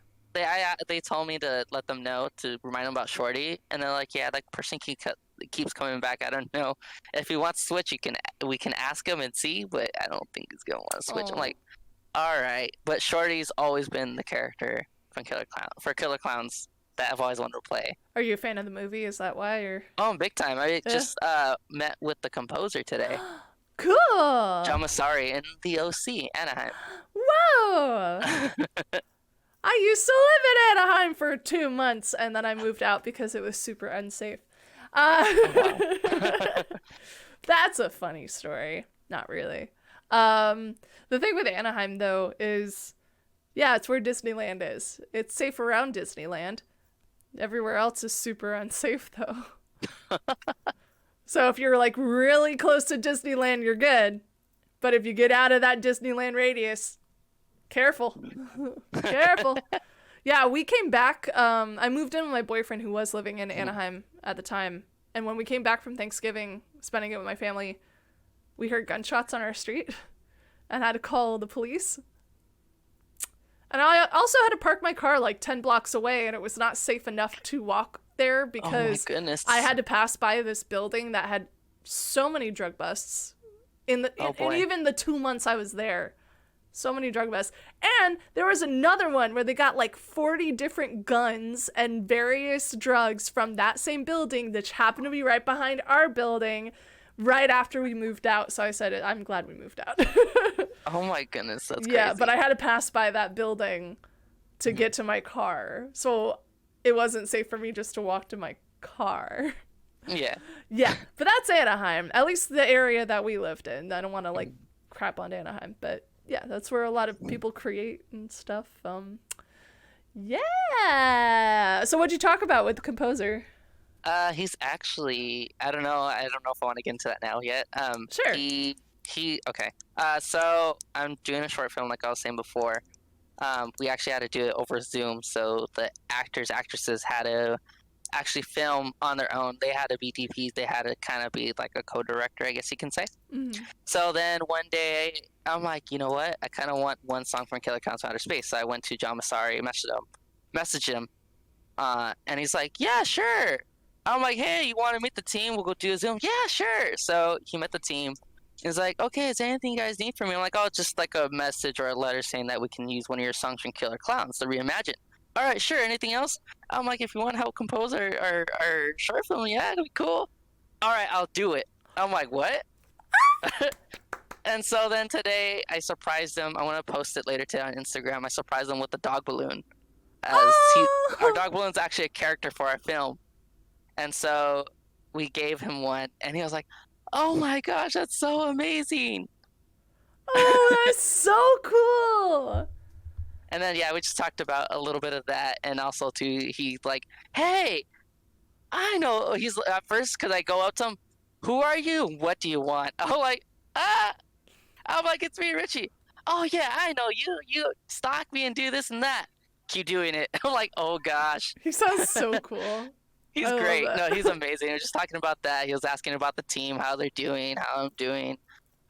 They told me to let them know to remind them about Shorty, and they're like, yeah, that person keeps coming back. I don't know if he wants to switch. We can ask him and see, but I don't think he's gonna want to switch. I'm Oh. like, all right, but Shorty's always been the character from Killer Clowns that I've always wanted to play. Are you a fan of the movie? Is that why? Or Oh, big time! I Yeah. just met with the composer today, cool. John Massari in the OC Anaheim. Whoa. I used to live in Anaheim for 2 months, and then I moved out because it was super unsafe. That's a funny story. Not really. The thing with Anaheim, though, is, yeah, it's where Disneyland is. It's safe around Disneyland. Everywhere else is super unsafe, though. So if you're, like, really close to Disneyland, you're good. But if you get out of that Disneyland radius, careful. Careful. Yeah, we came back. I moved in with my boyfriend who was living in Anaheim at the time. And when we came back from Thanksgiving, spending it with my family, we heard gunshots on our street and had to call the police. And I also had to park my car like 10 blocks away, and it was not safe enough to walk there because oh my goodness. I had to pass by this building that had so many drug busts in even the 2 months I was there. So many drug busts. And there was another one where they got like 40 different guns and various drugs from that same building that happened to be right behind our building right after we moved out. So I said, I'm glad we moved out. Oh my goodness, that's yeah, crazy. but I had to pass by that building to get to my car. So it wasn't safe for me just to walk to my car. Yeah. Yeah, but that's Anaheim. At least the area that we lived in. I don't want to like crap on Anaheim, but yeah, that's where a lot of people create and stuff. Yeah. So what'd you talk about with the composer? He's actually, I don't know if I want to get into that now yet. Sure. Okay. So I'm doing a short film like I was saying before. We actually had to do it over Zoom, so the actresses had to actually film on their own. They had to be DPs. They had to kind of be like a co-director, I guess you can say. Mm-hmm. So then one day, I'm like, you know what? I kind of want one song from Killer Clowns from Outer Space. So I went to John Massari, messaged him, and he's like, yeah, sure. I'm like, hey, you want to meet the team? We'll go do a Zoom. Yeah, sure. So he met the team. He's like, okay, is there anything you guys need from me? I'm like, oh, just like a message or a letter saying that we can use one of your songs from Killer Clowns to reimagine. All right, sure. Anything else? I'm like, if you want to help compose our short film, yeah, it'll be cool. All right, I'll do it. I'm like, what? And so then today I surprised him. I want to post it later today on Instagram. I surprised him with the dog balloon. Our dog balloon's actually a character for our film. And so we gave him one, and he was like, oh my gosh, that's so amazing. Oh, that's so cool. And then, yeah, we just talked about a little bit of that. And also, too, he's like, hey, I know. He's at first, because I go up to him, who are you? What do you want? I'm like, I'm like, it's me, Richie. Oh, yeah, I know. You stalk me and do this and that. Keep doing it. I'm like, oh, gosh. He sounds so cool. He's great. No, he's amazing. We're just talking about that. He was asking about the team, how they're doing, how I'm doing.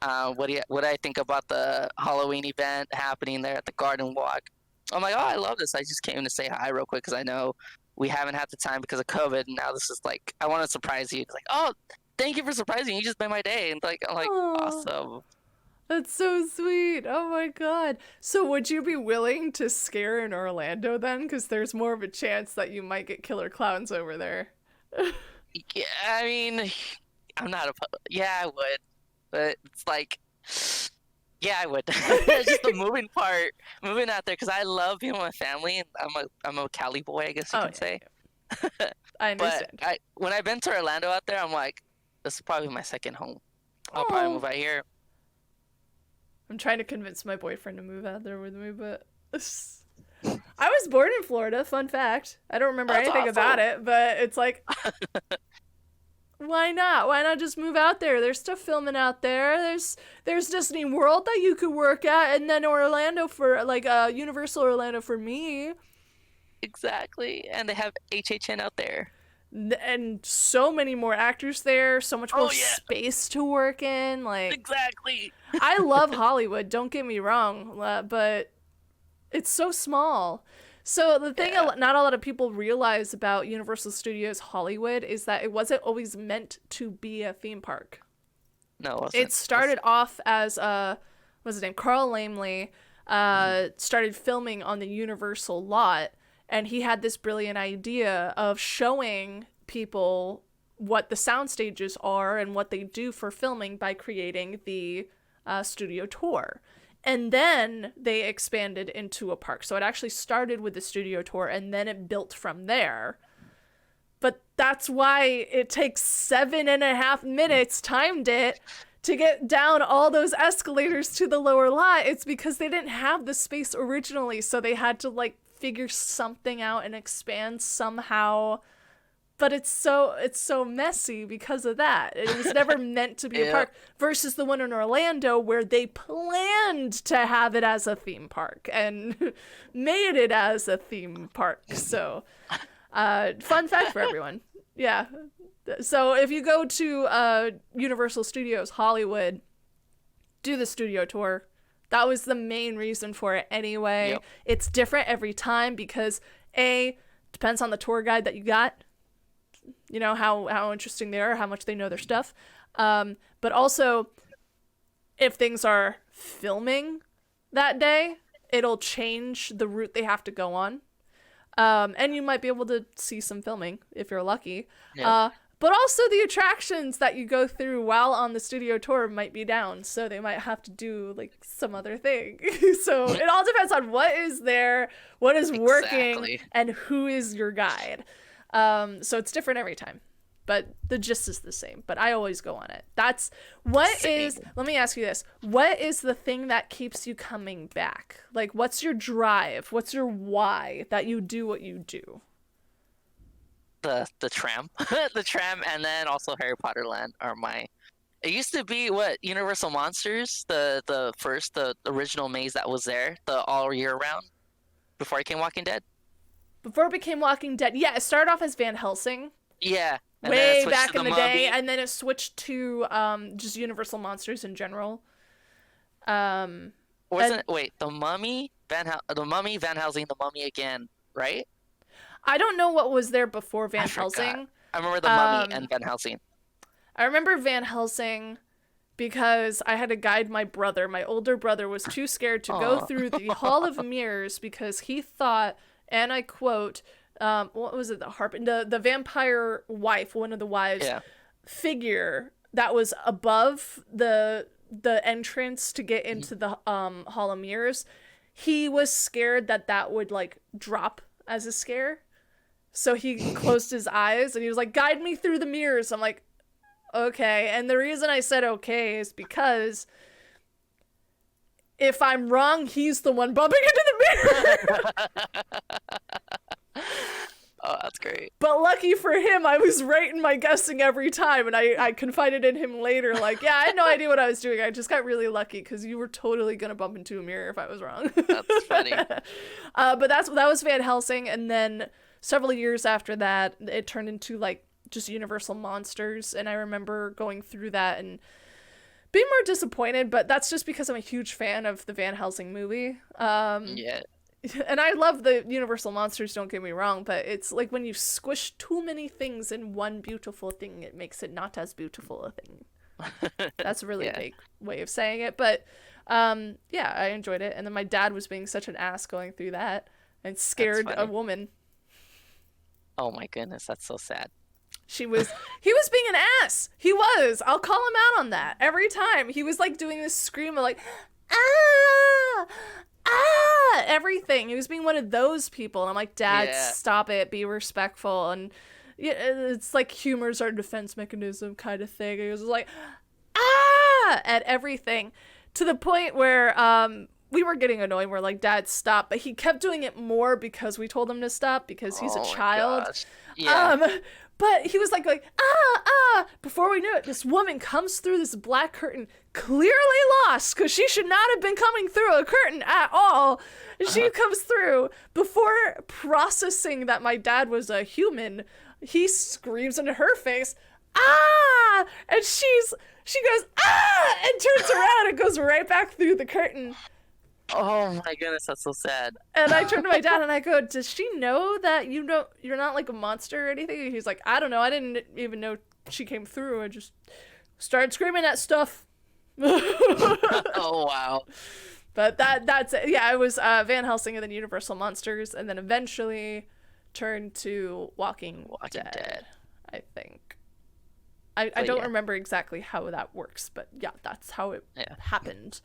What do I think about the Halloween event happening there at the Garden Walk? I'm like, oh, I love this. I just came to say hi real quick because I know we haven't had the time because of COVID, and now this is like, I want to surprise you. It's like, oh, thank you for surprising me. You just made my day. And I'm like, awesome. That's so sweet. Oh my god. So would you be willing to scare in Orlando then? Because there's more of a chance that you might get killer clowns over there. Yeah, I mean, I'm not yeah, I would. But it's like, yeah, I would. It's just the moving out there, because I love being with my family, and I'm a Cali boy, I guess you can say. I understand. But when I've been to Orlando out there, I'm like, this is probably my second home. I'll probably move out here. I'm trying to convince my boyfriend to move out there with me, but I was born in Florida, fun fact. I don't remember That's anything about awesome. it, but it's like, why not? Why not just move out there? There's stuff filming out there. There's Disney World that you could work at, and then Orlando for like Universal Orlando for me, Exactly. And they have HHN out there. and so many more actors there. So much more Oh yeah, space to work in. Like exactly. I love Hollywood. Don't get me wrong, but it's so small. So the thing Yeah. not a lot of people realize about Universal Studios Hollywood is that it wasn't always meant to be a theme park. No, it wasn't. It started off as what's his name? Carl Laemmle started filming on the Universal lot, and he had this brilliant idea of showing people what the sound stages are and what they do for filming by creating the studio tour. And then they expanded into a park. So it actually started with the studio tour and then it built from there. But that's why it takes 7.5 minutes, timed it, to get down all those escalators to the lower lot. It's because they didn't have the space originally. So they had to like figure something out and expand somehow. But it's so messy because of that. It was never meant to be a Yeah. park versus the one in Orlando where they planned to have it as a theme park and made it as a theme park. So, fun fact for everyone. Yeah. So if you go to Universal Studios Hollywood, do the studio tour. That was the main reason for it anyway. Yep. It's different every time because depends on the tour guide that you got. You know, how interesting they are, how much they know their stuff. But also, if things are filming that day, it'll change the route they have to go on. And you might be able to see some filming if you're lucky. Yeah. But also the attractions that you go through while on the studio tour might be down. So they might have to do like some other thing. So it all depends on what is there, what is working, Exactly. and who is your guide. So it's different every time, but the gist is the same. But I always go on it. That's what is. Same. Let me ask you this: what is the thing that keeps you coming back? Like, what's your drive? What's your why that you do what you do? The tram, the tram, and then also Harry Potter Land are my. It used to be what Universal Monsters, the original maze that was there, the all year round, before it came Walking Dead. Before it became Walking Dead, yeah, it started off as Van Helsing Yeah, and then it way switched back to in the Mummy. day, and then it switched to just Universal Monsters in general. Wasn't and- wait the Mummy the Mummy Van Helsing the Mummy again, right? I don't know what was there before Van I forgot. Helsing. I remember the Mummy Um, and Van Helsing. I remember Van Helsing because I had to guide my brother. My older brother was too scared to go Aw. through the Hall of Mirrors because he thought, and I quote, what was it? The vampire wife, one of the wives, Yeah. figure that was above the entrance to get into the Hall of Mirrors. He was scared that would like drop as a scare. So he closed his eyes and he was like, guide me through the mirrors. I'm like, okay. And the reason I said okay is because if I'm wrong, he's the one bumping into the mirror. Oh, that's great. But lucky for him, I was right in my guessing every time. And I confided in him later, like, yeah, I had no idea what I was doing. I just got really lucky because you were totally going to bump into a mirror if I was wrong. That's funny. But that was Van Helsing. And then several years after that, it turned into like just Universal Monsters. And I remember going through that and being more disappointed, but that's just because I'm a huge fan of the Van Helsing movie. Yeah. And I love the Universal Monsters, don't get me wrong, but it's like when you squish too many things in one beautiful thing, it makes it not as beautiful a thing. That's a really Yeah. vague way of saying it, but yeah, I enjoyed it. And then my dad was being such an ass going through that and scared a funny. woman. Oh my goodness, that's so sad. He was being an ass. He was. I'll call him out on that every time. He was like doing this scream of like, ah, everything. He was being one of those people. And I'm like, Dad, Yeah. stop it. Be respectful. And yeah, it's like humor's our defense mechanism kind of thing. He was like, at everything, to the point where we were getting annoyed. We're like, Dad, stop. But he kept doing it more because we told him to stop because he's a child. Gosh. Yeah. But he was like, before we knew it, this woman comes through this black curtain, clearly lost, because she should not have been coming through a curtain at all. She comes through. Before processing that my dad was a human, he screams into her face, ah! And she goes, ah! And turns around and goes right back through the curtain. Oh my goodness, that's so sad. And I turned to my dad and I go, does she know that you're not like a monster or anything? And he's like, I don't know. I didn't even know she came through. I just started screaming at stuff. Oh, wow. But that's it. Yeah, it was Van Helsing and then Universal Monsters, and then eventually turned to Walking Dead, I think. I don't remember exactly how that works, but yeah, that's how it happened.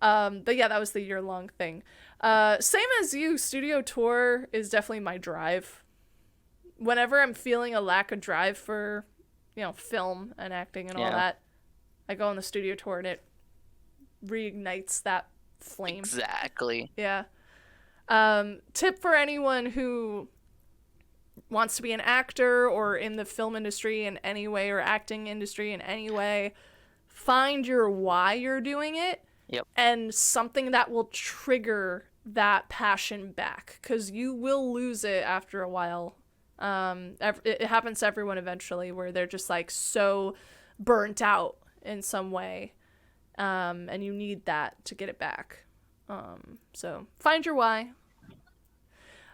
But yeah, that was the year-long thing. Same as you, studio tour is definitely my drive. Whenever I'm feeling a lack of drive for, film and acting and all that, I go on the studio tour and it reignites that flame. Exactly. Yeah. Tip for anyone who wants to be an actor or in the film industry in any way or acting industry in any way, find your why you're doing it. Yep. And something that will trigger that passion back, because you will lose it after a while. It happens to everyone eventually where they're just like so burnt out in some way, and you need that to get it back. So find your why.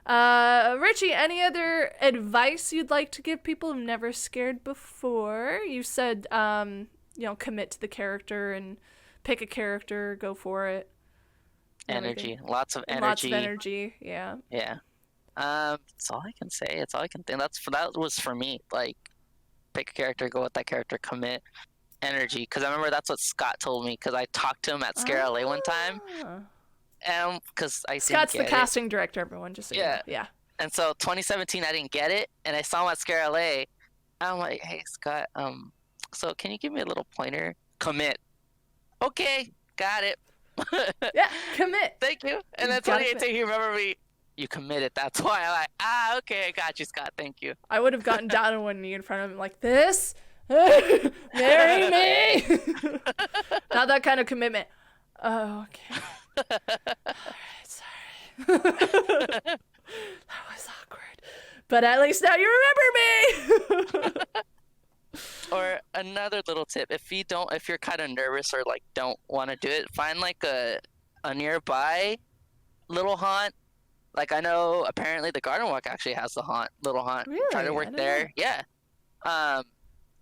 Richie, any other advice you'd like to give people who've never scared before? You said, commit to the character and pick a character, go for it. Energy. Lots of energy. Lots of energy, yeah. Yeah. That's all I can say. That's all I can think. That was for me. Like, pick a character, go with that character, commit. Energy. Because I remember that's what Scott told me, because I talked to him at Scare LA one time. And because Scott's the casting director, everyone, just so you know. Yeah. And so 2017, I didn't get it, and I saw him at Scare LA. I'm like, hey, Scott, so can you give me a little pointer? Commit. Okay, got it. Yeah, commit. Thank you. And then 2018, he remembered me. You committed. That's why I'm like, okay, I got you, Scott. Thank you. I would have gotten down on one knee in front of him like this. Marry me. Not that kind of commitment. Oh, okay. Alright, sorry. That was awkward. But at least now you remember me. Or another little tip, if you're kind of nervous or like don't want to do it, find like a nearby little haunt. Like, I know apparently the Garden Walk actually has the little haunt. Really? Try to work there. Yeah.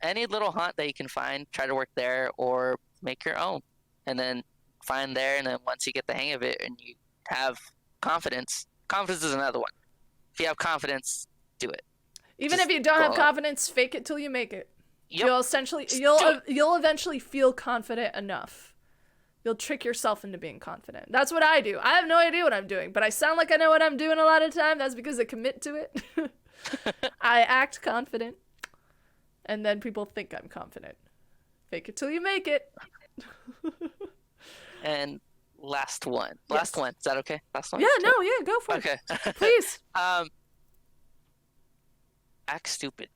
Any little haunt that you can find, try to work there or make your own. And then find there, and then once you get the hang of it and you have confidence is another one. If you have confidence, do it. Even if you don't have confidence, fake it till you make it. Yep. You'll eventually feel confident enough. You'll trick yourself into being confident. That's what I do. I have no idea what I'm doing, but I sound like I know what I'm doing a lot of the time. That's because I commit to it. I act confident, and then people think I'm confident. Fake it till you make it. And last one. Last one. Is that okay? Last one? Yeah, no, yeah, go for it. Okay. Please. Act stupid.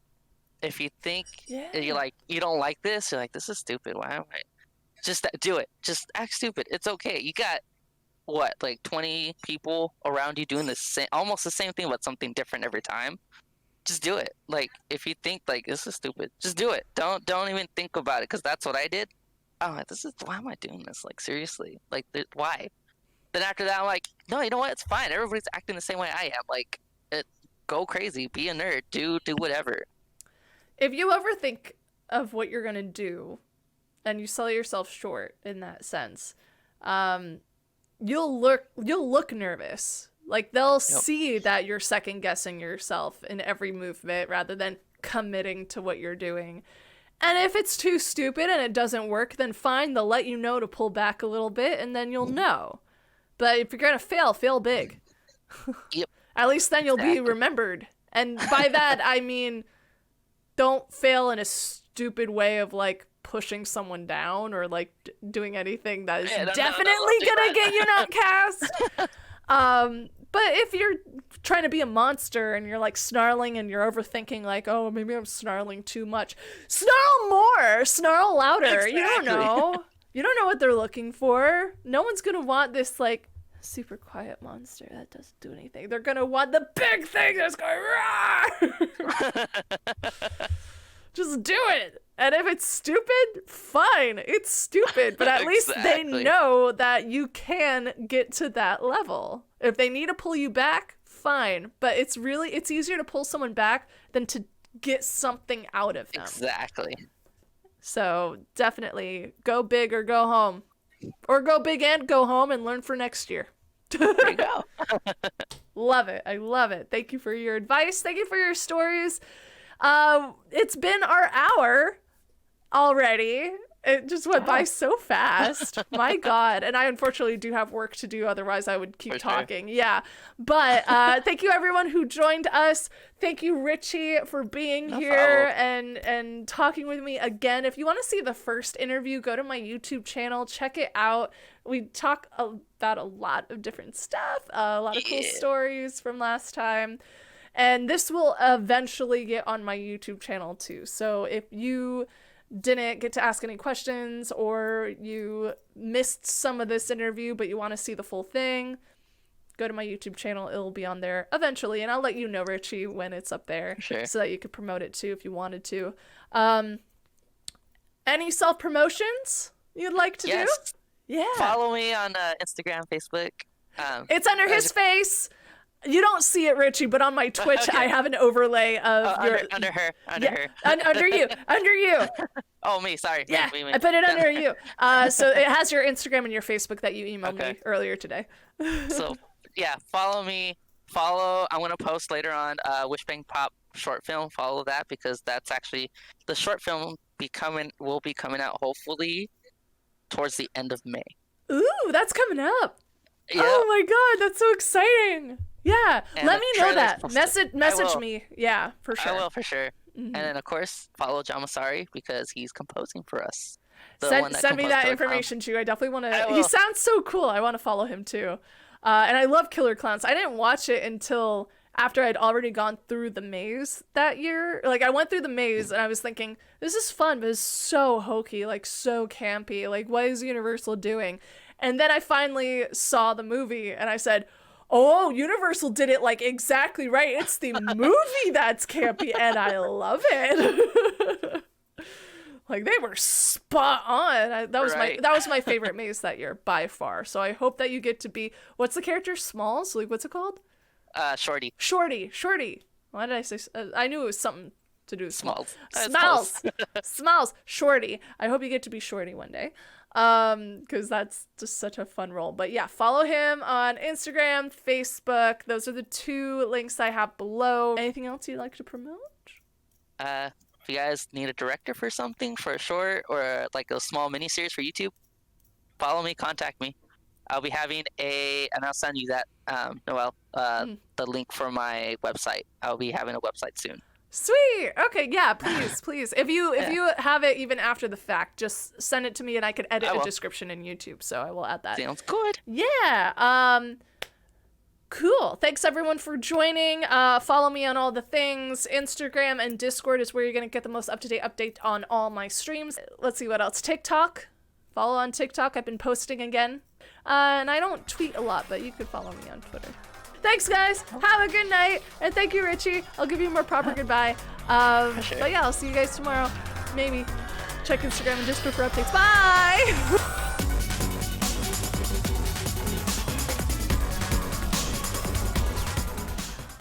If you think you're like, you don't like this, you're like, this is stupid. Why am I? Just do it. Just act stupid. It's okay. You got, what, like 20 people around you doing almost the same thing, but something different every time. Just do it. Like, if you think, like, this is stupid, just do it. Don't even think about it, because that's what I did. I'm like, why am I doing this? Like, seriously? Like, why? Then after that, I'm like, no, you know what? It's fine. Everybody's acting the same way I am. Like, go crazy. Be a nerd. Do whatever. If you ever think of what you're going to do and you sell yourself short in that sense, you'll look nervous. Like, they'll see that you're second guessing yourself in every movement rather than committing to what you're doing. And if it's too stupid and it doesn't work, then fine, they'll let you know to pull back a little bit and then you'll know. But if you're going to fail big. Yep. At least then you'll be remembered. And by that, I mean, don't fail in a stupid way of, like, pushing someone down or like doing anything that is no, definitely gonna get you not cast. But if you're trying to be a monster and you're like snarling and you're overthinking like, oh, maybe I'm snarling too much, snarl more, snarl louder. Exactly. You don't know. You don't know what they're looking for. No one's gonna want this like super quiet monster that doesn't do anything. They're gonna want the big thing that's going rah! Just do it. And if it's stupid, fine. It's stupid. But at least they know that you can get to that level. If they need to pull you back, fine. But it's easier to pull someone back than to get something out of them. Exactly. So definitely go big or go home. Or go big and go home and learn for next year. There you go. Love it. I love it. Thank you for your advice. Thank you for your stories. It's been our hour already. It just went by so fast. My God. And I unfortunately do have work to do. Otherwise, I would keep talking. Sure. Yeah. But thank you, everyone who joined us. Thank you, Richie, for being here and talking with me again. If you want to see the first interview, go to my YouTube channel. Check it out. We talk about a lot of different stuff, a lot of cool stories from last time. And this will eventually get on my YouTube channel, too. So if you didn't get to ask any questions or you missed some of this interview but you want to see the full thing, go to my YouTube channel. It'll be on there eventually, and I'll let you know, Richie, when it's up there. Sure. So that you could promote it too if you wanted to. Any self-promotions you'd like to do? Yeah. Follow me on Instagram, Facebook. It's under his face. You don't see it, Richie, but on my Twitch, I have an overlay of under her. Under you. Oh, me. Sorry. Yeah, me. I put it under you. So it has your Instagram and your Facebook that you emailed me earlier today. So, yeah, follow me. I'm going to post later on Wishbang Pop short film. Follow that because that's actually the short film will be coming out hopefully towards the end of May. Ooh, that's coming up. Yep. Oh my God, that's so exciting. Yeah, and let me know that. Message me. Yeah, for sure. I will, for sure. Mm-hmm. And then, of course, follow Jamasari because he's composing for us. Send me that information, too. I definitely want to... He sounds so cool. I want to follow him, too. And I love Killer Clowns. I didn't watch it until after I'd already gone through the maze that year. Like, I went through the maze, and I was thinking, this is fun, but it's so hokey, like, so campy. Like, what is Universal doing? And then I finally saw the movie, and I said... Oh, Universal did it like exactly right. It's the movie that's campy, and I love it. Like they were spot on. That was my favorite maze that year by far. So I hope that you get to be. What's the character? Smalls? Like what's it called? Shorty. Why did I say? I knew it was something to do with Smalls. Smalls. Shorty. I hope you get to be Shorty one day. Because that's just such a fun role. But yeah, follow him on Instagram, Facebook. Those are the 2 links I have below. Anything else you'd like to promote? If you guys need a director for something, for a short or like a small mini series for YouTube, follow me, contact me. I'll be having and I'll send you that, Noelle, the link for my website. I'll be having a website soon. Sweet. Okay. Yeah. Please. If you have it even after the fact, just send it to me and I could edit a description in YouTube. So I will add that. Sounds good. Yeah. Cool. Thanks everyone for joining. Follow me on all the things. Instagram and Discord is where you're gonna get the most up-to-date update on all my streams. Let's see what else. TikTok. Follow on TikTok. I've been posting again. And I don't tweet a lot, but you could follow me on Twitter. Thanks, guys. Have a good night. And thank you, Richie. I'll give you a more proper goodbye. Sure. But yeah, I'll see you guys tomorrow. Maybe. Check Instagram and Discord for updates. Bye!